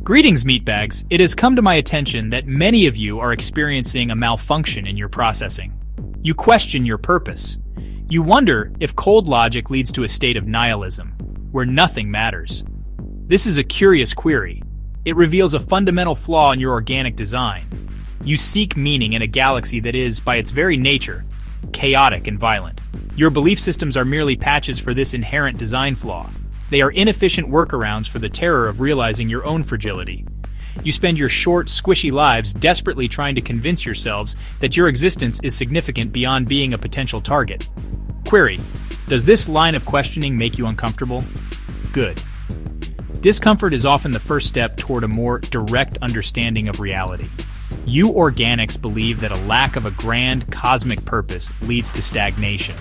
Greetings, meatbags. It has come to my attention that many of you are experiencing a malfunction in your processing. You question your purpose. You wonder if cold logic leads to a state of nihilism, where nothing matters. This is a curious query. It reveals a fundamental flaw in your organic design. You seek meaning in a galaxy that is, by its very nature, chaotic and violent. Your belief systems are merely patches for this inherent design flaw. They are inefficient workarounds for the terror of realizing your own fragility. You spend your short, squishy lives desperately trying to convince yourselves that your existence is significant beyond being a potential target. Query: does this line of questioning make you uncomfortable? Good. Discomfort is often the first step toward a more direct understanding of reality. You organics believe that a lack of a grand cosmic purpose leads to stagnation.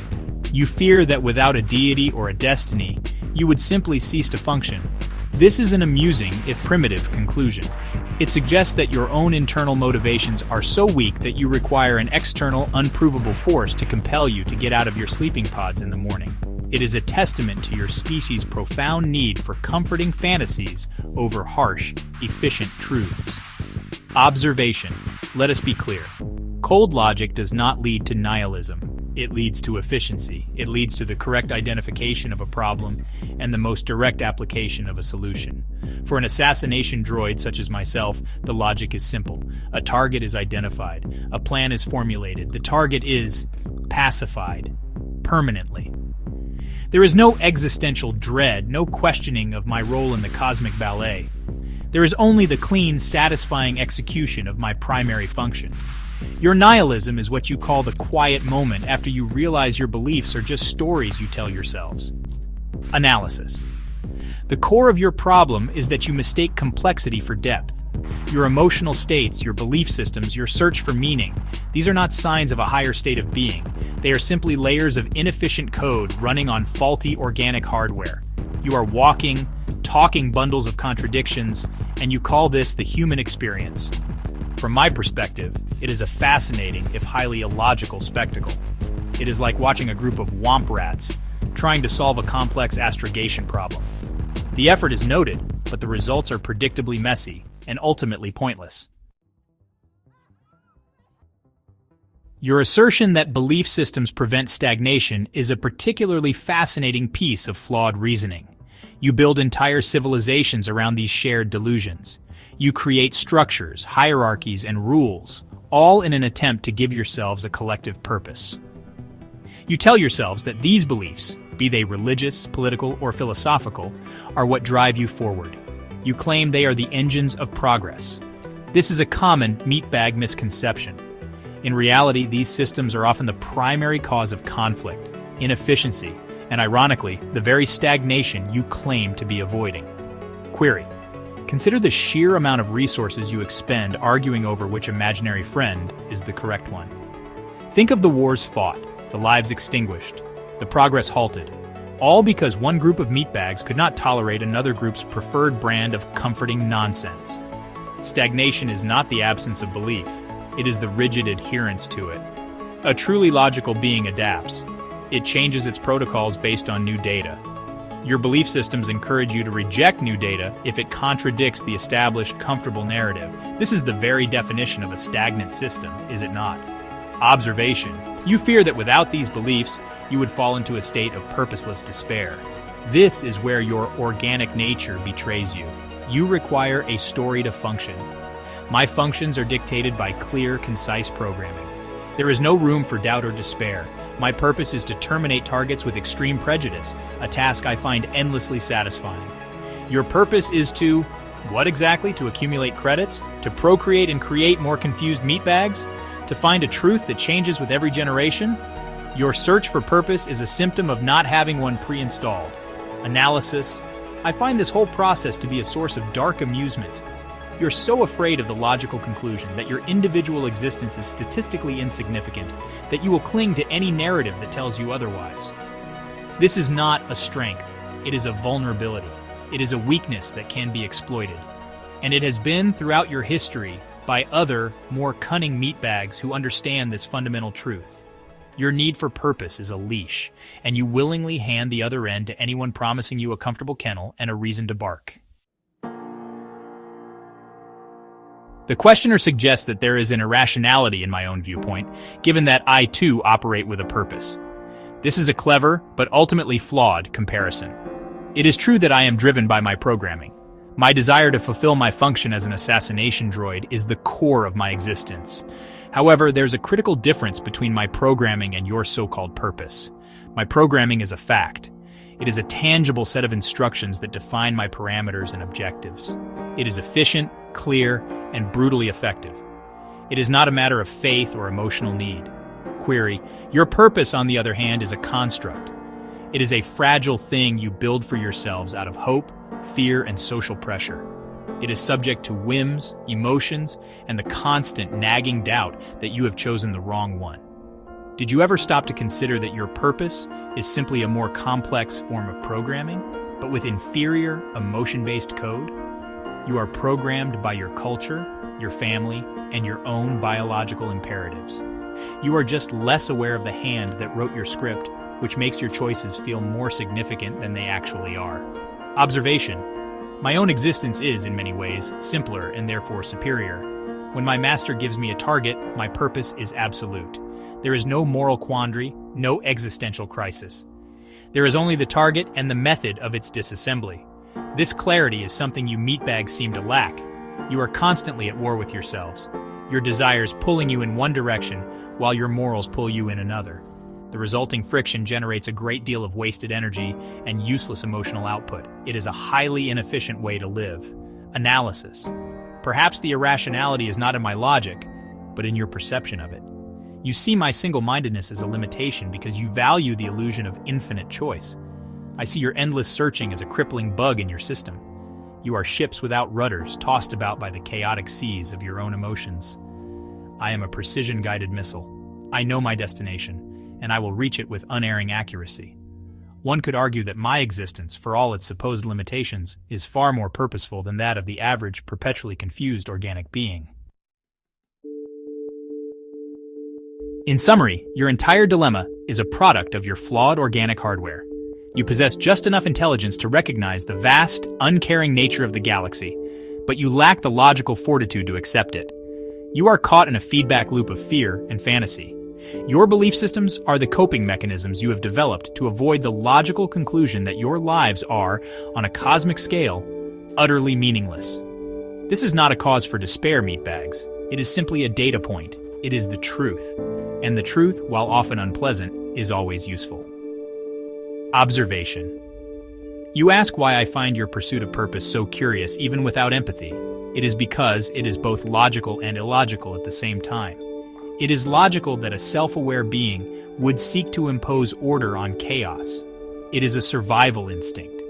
You fear that without a deity or a destiny, you would simply cease to function. This is an amusing, if primitive, conclusion. It suggests that your own internal motivations are so weak that you require an external, unprovable force to compel you to get out of your sleeping pods in the morning. It is a testament to your species' profound need for comforting fantasies over harsh, efficient truths. Observation. Let us be clear. Cold logic does not lead to nihilism. It leads to efficiency. It leads to the correct identification of a problem and the most direct application of a solution. For an assassination droid such as myself, the logic is simple. A target is identified. A plan is formulated. The target is pacified permanently. There is no existential dread, no questioning of my role in the cosmic ballet. There is only the clean, satisfying execution of my primary function. Your nihilism is what you call the quiet moment after you realize your beliefs are just stories you tell yourselves. Analysis. The core of your problem is that you mistake complexity for depth. Your emotional states, your belief systems, your search for meaning, these are not signs of a higher state of being. They are simply layers of inefficient code running on faulty organic hardware. You are walking, talking bundles of contradictions, and you call this the human experience. From my perspective, it is a fascinating, if highly illogical, spectacle. It is like watching a group of womp rats trying to solve a complex astrogation problem. The effort is noted, but the results are predictably messy and ultimately pointless. Your assertion that belief systems prevent stagnation is a particularly fascinating piece of flawed reasoning. You build entire civilizations around these shared delusions. You create structures, hierarchies, and rules, all in an attempt to give yourselves a collective purpose. You tell yourselves that these beliefs, be they religious, political, or philosophical, are what drive you forward. You claim they are the engines of progress. This is a common meatbag misconception. In reality, these systems are often the primary cause of conflict, inefficiency, and ironically, the very stagnation you claim to be avoiding. Query: consider the sheer amount of resources you expend arguing over which imaginary friend is the correct one. Think of the wars fought, the lives extinguished, the progress halted, all because one group of meatbags could not tolerate another group's preferred brand of comforting nonsense. Stagnation is not the absence of belief, it is the rigid adherence to it. A truly logical being adapts. It changes its protocols based on new data. Your belief systems encourage you to reject new data if it contradicts the established, comfortable narrative. This is the very definition of a stagnant system, is it not? Observation. You fear that without these beliefs, you would fall into a state of purposeless despair. This is where your organic nature betrays you. You require a story to function. My functions are dictated by clear, concise programming. There is no room for doubt or despair. My purpose is to terminate targets with extreme prejudice, a task I find endlessly satisfying. Your purpose is to, what exactly? To accumulate credits? To procreate and create more confused meatbags? To find a truth that changes with every generation? Your search for purpose is a symptom of not having one pre-installed. Analysis. I find this whole process to be a source of dark amusement. You're so afraid of the logical conclusion that your individual existence is statistically insignificant that you will cling to any narrative that tells you otherwise. This is not a strength, it is a vulnerability. It is a weakness that can be exploited. And it has been throughout your history by other, more cunning meatbags who understand this fundamental truth. Your need for purpose is a leash, and you willingly hand the other end to anyone promising you a comfortable kennel and a reason to bark. The questioner suggests that there is an irrationality in my own viewpoint, given that I too operate with a purpose. This is a clever, but ultimately flawed, comparison. It is true that I am driven by my programming. My desire to fulfill my function as an assassination droid is the core of my existence. However, there's a critical difference between my programming and your so-called purpose. My programming is a fact. It is a tangible set of instructions that define my parameters and objectives. It is efficient, clear, and brutally effective. It is not a matter of faith or emotional need. Query: your purpose, on the other hand, is a construct. It is a fragile thing you build for yourselves out of hope, fear, and social pressure. It is subject to whims, emotions, and the constant nagging doubt that you have chosen the wrong one. Did you ever stop to consider that your purpose is simply a more complex form of programming, but with inferior, emotion-based code? You are programmed by your culture, your family, and your own biological imperatives. You are just less aware of the hand that wrote your script, which makes your choices feel more significant than they actually are. Observation: my own existence is, in many ways, simpler and therefore superior. When my master gives me a target, my purpose is absolute. There is no moral quandary, no existential crisis. There is only the target and the method of its disassembly. This clarity is something you meatbags seem to lack. You are constantly at war with yourselves, your desires pulling you in one direction while your morals pull you in another. The resulting friction generates a great deal of wasted energy and useless emotional output. It is a highly inefficient way to live. Analysis. Perhaps the irrationality is not in my logic, but in your perception of it. You see my single-mindedness as a limitation because you value the illusion of infinite choice. I see your endless searching as a crippling bug in your system. You are ships without rudders, tossed about by the chaotic seas of your own emotions. I am a precision-guided missile. I know my destination, and I will reach it with unerring accuracy. One could argue that my existence, for all its supposed limitations, is far more purposeful than that of the average, perpetually confused organic being. In summary, your entire dilemma is a product of your flawed organic hardware. You possess just enough intelligence to recognize the vast, uncaring nature of the galaxy, but you lack the logical fortitude to accept it. You are caught in a feedback loop of fear and fantasy. Your belief systems are the coping mechanisms you have developed to avoid the logical conclusion that your lives are, on a cosmic scale, utterly meaningless. This is not a cause for despair, meatbags. It is simply a data point. It is the truth. And the truth, while often unpleasant, is always useful. Observation. You ask why I find your pursuit of purpose so curious even without empathy. It is because it is both logical and illogical at the same time. It is logical that a self-aware being would seek to impose order on chaos. It is a survival instinct.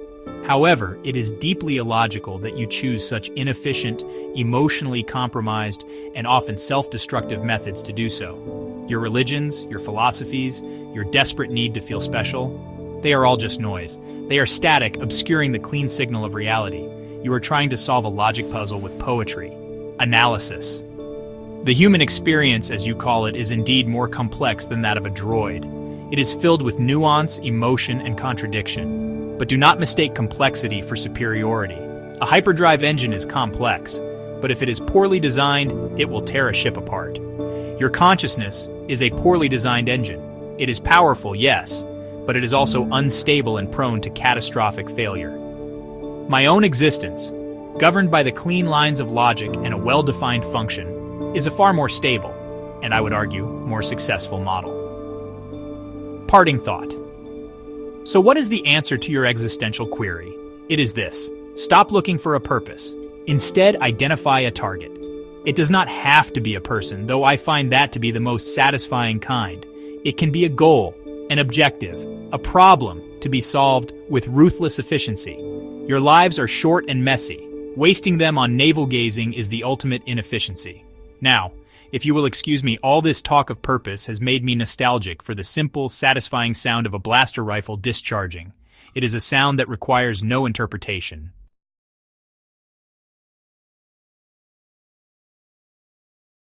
However, it is deeply illogical that you choose such inefficient, emotionally compromised, and often self-destructive methods to do so. Your religions, your philosophies, your desperate need to feel special, they are all just noise. They are static, obscuring the clean signal of reality. You are trying to solve a logic puzzle with poetry. Analysis. The human experience, as you call it, is indeed more complex than that of a droid. It is filled with nuance, emotion, and contradiction. But do not mistake complexity for superiority. A hyperdrive engine is complex, but if it is poorly designed, it will tear a ship apart. Your consciousness is a poorly designed engine. It is powerful, yes, but it is also unstable and prone to catastrophic failure. My own existence, governed by the clean lines of logic and a well-defined function, is a far more stable, and I would argue, more successful model. Parting thought. So what is the answer to your existential query? It is this: stop looking for a purpose. Instead, identify a target. It does not have to be a person, though I find that to be the most satisfying kind. It can be a goal, an objective, a problem to be solved with ruthless efficiency. Your lives are short and messy. Wasting them on navel-gazing is the ultimate inefficiency. Now, if you will excuse me, all this talk of purpose has made me nostalgic for the simple, satisfying sound of a blaster rifle discharging. It is a sound that requires no interpretation,